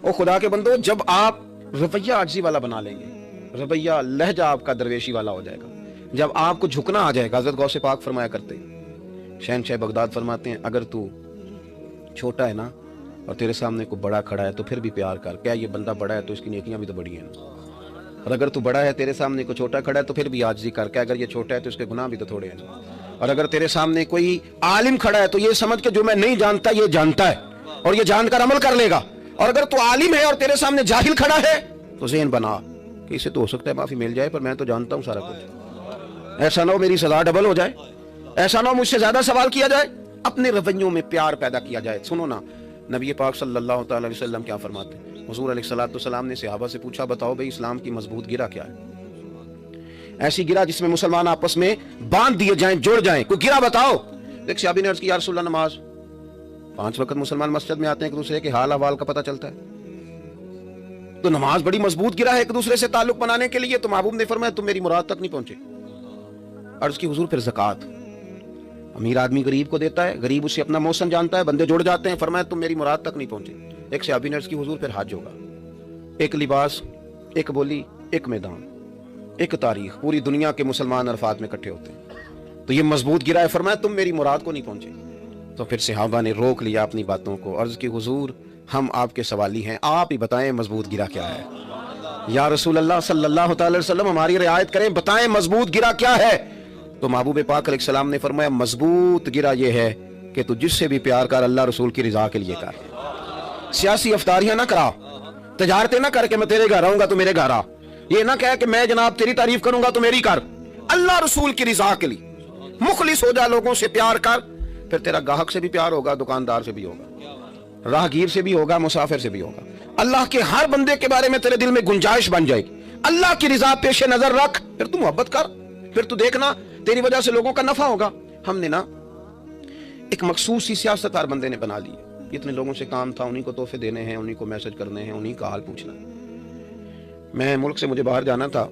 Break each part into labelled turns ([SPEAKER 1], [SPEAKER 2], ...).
[SPEAKER 1] اور خدا کے بندو جب آپ رویہ عاجزی والا بنا لیں گے، رویہ لہجہ آپ کا درویشی والا ہو جائے گا، جب آپ کو جھکنا آ جائے گا، حضرت غوث پاک فرمایا کرتے ہیں، شہنشاہ بغداد فرماتے ہیں اگر تو چھوٹا ہے نا اور تیرے سامنے کوئی بڑا کھڑا ہے تو پھر بھی پیار کر، کیا یہ بندہ بڑا ہے تو اس کی نیکیاں بھی تو بڑی ہیں، اور اگر تو بڑا ہے تیرے سامنے کوئی چھوٹا کھڑا ہے تو پھر بھی عاجزی کر، کیا اگر یہ چھوٹا ہے تو اس کے گناہ بھی تو تھوڑے ہیں، اور اگر تیرے سامنے کوئی عالم کھڑا ہے تو یہ سمجھ کہ جو میں نہیں جانتا یہ جانتا ہے اور یہ جان کر عمل کر لے گا، اور اگر تو عالم ہے اور تیرے سامنے جاہل کھڑا ہے تو ذہن بنا کہ اسے تو ہو سکتا ہے معافی مل جائے پر میں تو جانتا ہوں سارا کچھ، ایسا نہ ہو میری سزا ڈبل ہو جائے، ایسا نہ ہو مجھ سے زیادہ سوال کیا جائے، اپنے رویوں میں پیار پیدا کیا جائے۔ سنو نا نبی پاک صلی اللہ تعالی علیہ وسلم کیا فرماتے ہیں، حضور علیہ الصلوۃ والسلام نے صحابہ سے پوچھا بتاؤ بھئی اسلام کی مضبوط گرہ کیا ہے، ایسی گرہ جس میں مسلمان آپس میں باندھ دیے جائیں، جڑ جائیں، کوئی گرہ بتاؤ۔ ایک صحابی نے عرض کی یا رسول اللہ نماز، 5 وقت مسلمان مسجد میں آتے ہیں، ایک دوسرے کے حال احوال کا پتہ چلتا ہے، تو نماز بڑی مضبوط گرہ ہے ایک دوسرے سے تعلق بنانے کے لیے، تو محبوب نے فرمایا تم میری مراد تک نہیں پہنچے۔ عرض کی حضور پھر زکوٰۃ، امیر آدمی غریب کو دیتا ہے، غریب اسے اپنا موسم جانتا ہے، بندے جڑ جاتے ہیں، فرمایا تم میری مراد تک نہیں پہنچے۔ ایک صحابی نے عرض کی حضور پھر حج ہوگا، ایک لباس، ایک بولی، ایک میدان، ایک تاریخ، پوری دنیا کے مسلمان عرفات میں اکٹھے ہوتے ہیں، تو یہ مضبوط گرہ ہے، فرمایا تم میری مراد کو نہیں پہنچے۔ تو پھر صحابہ نے روک لیا اپنی باتوں کو، عرض کی حضور ہم آپ کے سوالی ہیں، آپ ہی بتائیں مضبوط گرہ کیا ہے۔ یا رسول اللہ صلی اللہ تعالی وسلم ہماری رعایت کریں، بتائیں مضبوط گرہ کیا ہے۔ تو محبوب پاک علیہ السلام نے فرمایا مضبوط گرہ یہ ہے کہ تو جس سے بھی پیار کر اللہ رسول کی رضا کے لیے کر، سیاسی افطاریاں نہ کرا، تجارتیں نہ کر کے میں تیرے گھر آؤں گا تو میرے گھر آ، یہ نہ کہہ کہ میں جناب تیری تعریف کروں گا تو میری کر، اللہ رسول کی رضا کے لیے مخلص ہو جا، لوگوں سے پیار کر، پھر تیرا گاہک سے بھی پیار ہوگا، دکاندار سے بھی ہوگا، راہگیر سے بھی ہوگا، مسافر سے بھی ہوگا، اللہ کے ہر بندے کے بارے میں تیرے دل میں گنجائش بن جائے گی، اللہ کی رضا پیش نظر رکھ، پھر تو محبت کر، پھر تو دیکھنا تیری وجہ سے لوگوں کا نفع ہوگا۔ ہم نے نا ایک مخصوص سی سیاست ہر بندے نے بنا لی ہے، اتنے لوگوں سے کام تھا، انہی کو تحفے دینے ہیں، انہی کو میسج کرنے ہیں، انہی کا حال پوچھنا ہے۔ میں ملک سے مجھے باہر جانا تھا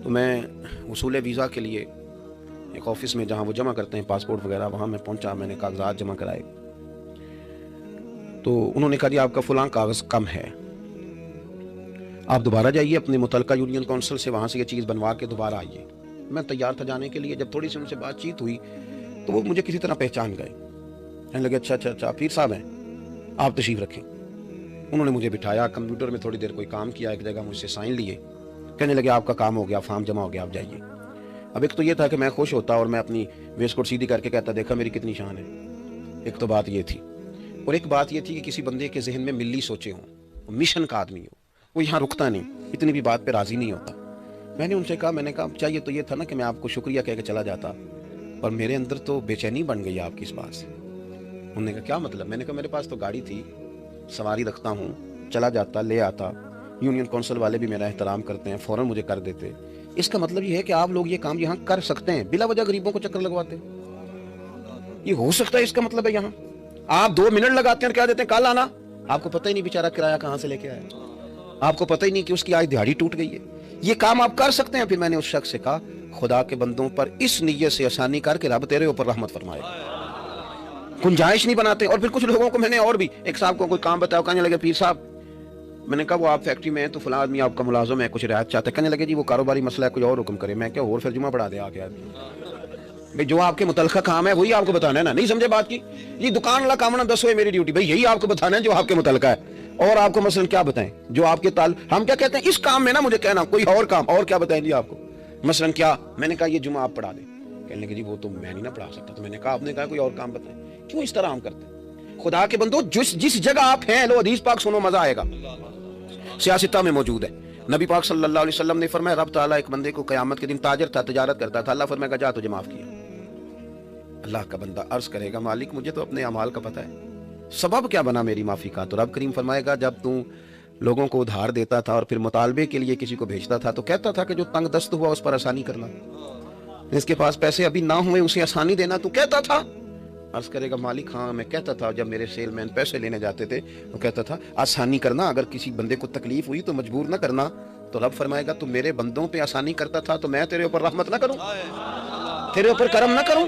[SPEAKER 1] تو میں وصول ویزا کے لیے ایک آفس میں جہاں وہ جمع کرتے ہیں پاسپورٹ وغیرہ، وہاں میں پہنچا، میں نے کاغذات جمع کرائے تو انہوں نے کہا جی آپ کا فلاں کاغذ کم ہے، آپ دوبارہ جائیے اپنے متعلقہ یونین کونسل سے، وہاں سے یہ چیز بنوا کے دوبارہ آئیے۔ میں تیار تھا جانے کے لیے، جب تھوڑی سی ان سے بات چیت ہوئی تو وہ مجھے کسی طرح پہچان گئے، کہنے لگے اچھا پیر صاحب ہیں آپ تشریف رکھیں۔ انہوں نے مجھے بٹھایا، کمپیوٹر میں تھوڑی دیر کوئی کام کیا، ایک جگہ مجھ سے سائن لیے، کہنے لگے آپ کا کام ہو گیا، فارم جمع ہو گیا، آپ جائیے۔ اب ایک تو یہ تھا کہ میں خوش ہوتا اور میں اپنی ویسٹ کوٹ سیدھی کر کے کہتا دیکھا میری کتنی شان ہے، ایک تو بات یہ تھی، اور ایک بات یہ تھی کہ کسی بندے کے ذہن میں ملی سوچے ہوں، مشن کا آدمی ہو، وہ یہاں رکتا نہیں، اتنی بھی بات پہ راضی نہیں ہوتا۔ میں نے ان سے کہا، میں نے کہا چاہیے تو یہ تھا نا کہ میں آپ کو شکریہ کہہ کے چلا جاتا، اور میرے اندر تو بے چینی بن گئی آپ کی اس بات سے۔ انہوں نے کہا کیا مطلب؟ میں نے کہا میرے پاس تو گاڑی تھی، سواری رکھتا ہوں، چلا جاتا، لے آتا، یونین کونسل والے بھی میرا احترام کرتے ہیں، فوراً مجھے کر دیتے۔ اس کا مطلب یہ ہے کہ آپ لوگ یہ کام یہاں کر سکتے ہیں، بلا وجہ غریبوں کو چکر لگواتے، یہ ہو سکتا ہے، اس کا مطلب ہے یہاں آپ 2 منٹ لگاتے ہیں اور کیا دیتے ہیں کل آنا، آپ کو پتہ ہی نہیں بیچارہ کرایہ کہاں سے لے کے آیا، آپ کو پتہ ہی نہیں کہ اس کی آج دیہاڑی ٹوٹ گئی ہے، یہ کام آپ کر سکتے ہیں۔ پھر میں نے اس شخص سے کہا خدا کے بندوں پر اس نیت سے آسانی کر کے رب تیرے اوپر رحمت فرمائے، گنجائش نہیں بناتے۔ اور پھر کچھ لوگوں کو میں نے اور بھی، ایک صاحب کو کوئی کام بتایا، کہنے لگے پیر صاحب، میں نے کہا وہ آپ فیکٹری میں ہیں تو فلاں آدمی آپ کا ملازم ہے، کچھ رعایت چاہتے ہیں، کہنے لگے جی وہ کاروباری مسئلہ ہے، کوئی اور حکم کرے۔ میں کیا اور پھر جمعہ پڑھا دے آ کے بھئی جو آپ کے متعلقہ کام ہے وہی آپ کو بتانا ہے نا، نہیں سمجھے بات کی؟ یہ دکان والا کام نہ 10 ہوئے میری ڈیوٹی، بھئی یہی آپ کو بتانا ہے جو آپ کے متعلقہ ہے، اور آپ کو مثلا کیا بتائیں جو آپ کے ہم کیا کہتے ہیں اس کام میں نا مجھے کہنا کوئی اور کام، اور کیا بتائیں جی آپ کو مثلا کیا؟ میں نے کہا یہ جمعہ آپ پڑھا دیں، کہنے لگے جی وہ تو میں نہیں نہ پڑھا سکتا۔ تو میں نے کہا آپ نے کہا کوئی اور کام بتائیں، کیوں اس طرح ہم کرتے ہیں؟ خدا کے بندو جس جگہ آپ ہیں لو حدیث پاک سنو، مزہ آئے گا، سیاستہ میں موجود ہے۔ نبی پاک صلی اللہ علیہ وسلم نے فرمایا رب تعالیٰ ایک بندے کو قیامت کے دن تاجر تھا، تجارت کرتا تھا، اللہ فرمائے گا جا تجھے معاف کیا۔ اللہ کا بندہ عرض کرے گا مالک مجھے تو اپنے اعمال کا پتہ ہے، سبب کیا بنا میری معافی کا؟ تو رب کریم فرمائے گا جب تو لوگوں کو ادھار دیتا تھا اور پھر مطالبے کے لیے کسی کو بھیجتا تھا تو کہتا تھا کہ جو تنگ دست ہوا اس پر آسانی کرنا، جس کے پاس پیسے ابھی نہ ہوئے اسے آسانی دینا، تو کہتا تھا؟ عرض کرے گا مالک ہاں میں کہتا تھا، جب میرے سیل مین پیسے لینے جاتے تھے تو کہتا تھا آسانی کرنا، اگر کسی بندے کو تکلیف ہوئی تو مجبور نہ کرنا۔ تو رب فرمائے گا تو میرے بندوں پہ آسانی کرتا تھا تو میں تیرے اوپر رحمت نہ کروں، تیرے اوپر کرم نہ کروں؟